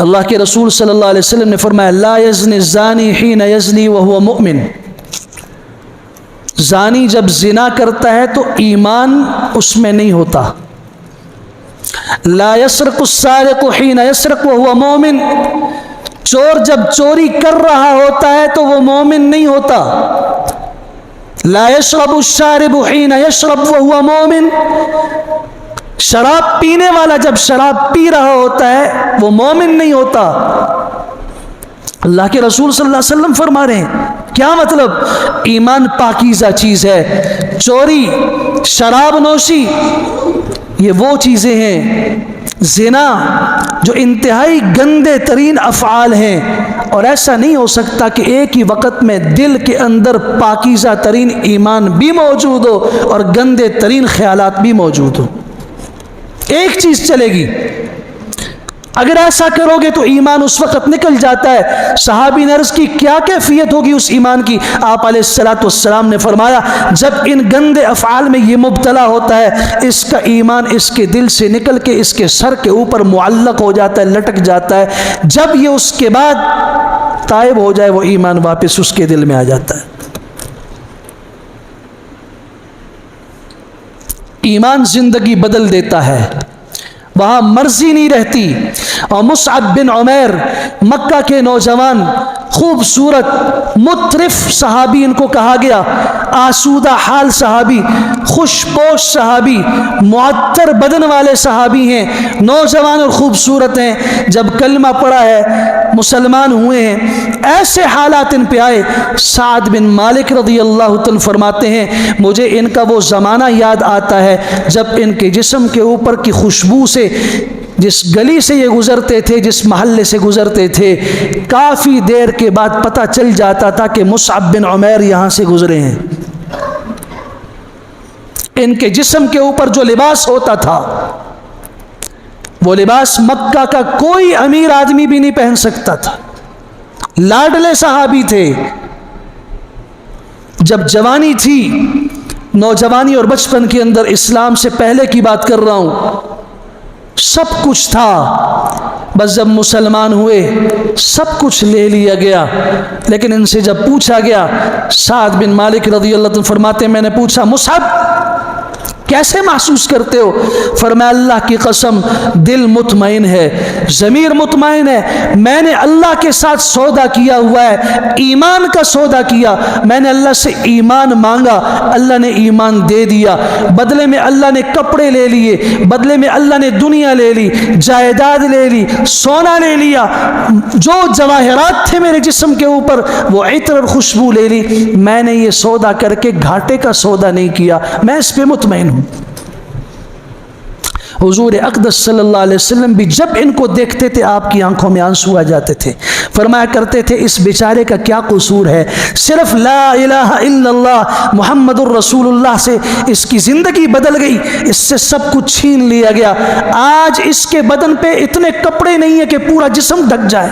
اللہ کے رسول صلی اللہ علیہ وسلم نے فرمایا لا یزنی الزانی حین یزنی وہو مؤمن، زانی جب زنا کرتا ہے تو ایمان اس میں نہیں ہوتا۔ لا یسرق السارق حین یسرق وہو مؤمن، چور جب چوری کر رہا ہوتا ہے تو وہ مومن نہیں ہوتا۔ لا یشرب الشارب حین یشرب وہو مؤمن، شراب پینے والا جب شراب پی رہا ہوتا ہے وہ مومن نہیں ہوتا۔ اللہ کے رسول صلی اللہ علیہ وسلم فرما رہے ہیں کیا مطلب؟ ایمان پاکیزہ چیز ہے، چوری، شراب نوشی یہ وہ چیزیں ہیں، زنا جو انتہائی گندے ترین افعال ہیں، اور ایسا نہیں ہو سکتا کہ ایک ہی وقت میں دل کے اندر پاکیزہ ترین ایمان بھی موجود ہو اور گندے ترین خیالات بھی موجود ہو۔ ایک چیز چلے گی، اگر ایسا کرو گے تو ایمان اس وقت نکل جاتا ہے۔ صحابی نے عرض کی کیا کیفیت ہوگی اس ایمان کی؟ آپ علیہ السلام نے فرمایا جب ان گندے افعال میں یہ مبتلا ہوتا ہے اس کا ایمان اس کے دل سے نکل کے اس کے سر کے اوپر معلق ہو جاتا ہے، لٹک جاتا ہے۔ جب یہ اس کے بعد تائب ہو جائے وہ ایمان واپس اس کے دل میں آ جاتا ہے۔ ایمان زندگی بدل دیتا ہے، وہاں مرضی نہیں رہتی۔ اور مصعب بن عمیر مکہ کے نوجوان، خوبصورت مترف صحابی ان کو کہا گیا، آسودہ حال صحابی، خوش پوش صحابی، معطر بدن والے صحابی ہیں، نوجوان اور خوبصورت ہیں۔ جب کلمہ پڑھا ہے مسلمان ہوئے ہیں، ایسے حالات ان پہ آئے۔ سعد بن مالک رضی اللہ عنہ فرماتے ہیں مجھے ان کا وہ زمانہ یاد آتا ہے جب ان کے جسم کے اوپر کی خوشبو سے، جس گلی سے یہ گزرتے تھے، جس محلے سے گزرتے تھے، کافی دیر کے بعد پتہ چل جاتا تھا کہ مصعب بن عمیر یہاں سے گزرے ہیں۔ ان کے جسم کے اوپر جو لباس ہوتا تھا وہ لباس مکہ کا کوئی امیر آدمی بھی نہیں پہن سکتا تھا، لاڈلے صحابی تھے۔ جب جوانی تھی، نوجوانی اور بچپن کے اندر، اسلام سے پہلے کی بات کر رہا ہوں، سب کچھ تھا، بس جب مسلمان ہوئے سب کچھ لے لیا گیا۔ لیکن ان سے جب پوچھا گیا، سعد بن مالک رضی اللہ عنہ فرماتے ہیں میں نے پوچھا مصعب کیسے محسوس کرتے ہو؟ فرمایا اللہ کی قسم دل مطمئن ہے، ضمیر مطمئن ہے، میں نے اللہ کے ساتھ سودا کیا ہوا ہے، ایمان کا سودا کیا، میں نے اللہ سے ایمان مانگا، اللہ نے ایمان دے دیا، بدلے میں اللہ نے کپڑے لے لیے، بدلے میں اللہ نے دنیا لے لی، جائیداد لے لی، سونا لے لیا، جو جواہرات تھے میرے جسم کے اوپر وہ عطر اور خوشبو لے لی، میں نے یہ سودا کر کے گھاٹے کا سودا نہیں کیا، میں اس پہ مطمئن ہوں۔ حضور اقدس صلی اللہ علیہ وسلم بھی جب ان کو دیکھتے تھے آپ کی آنکھوں میں آنسو آ جاتے تھے، فرمایا کرتے تھے اس بیچارے کا کیا قصور ہے، صرف لا الہ الا اللہ محمد الرسول اللہ سے اس کی زندگی بدل گئی، اس سے سب کچھ چھین لیا گیا، آج اس کے بدن پہ اتنے کپڑے نہیں ہیں کہ پورا جسم ڈھک جائے۔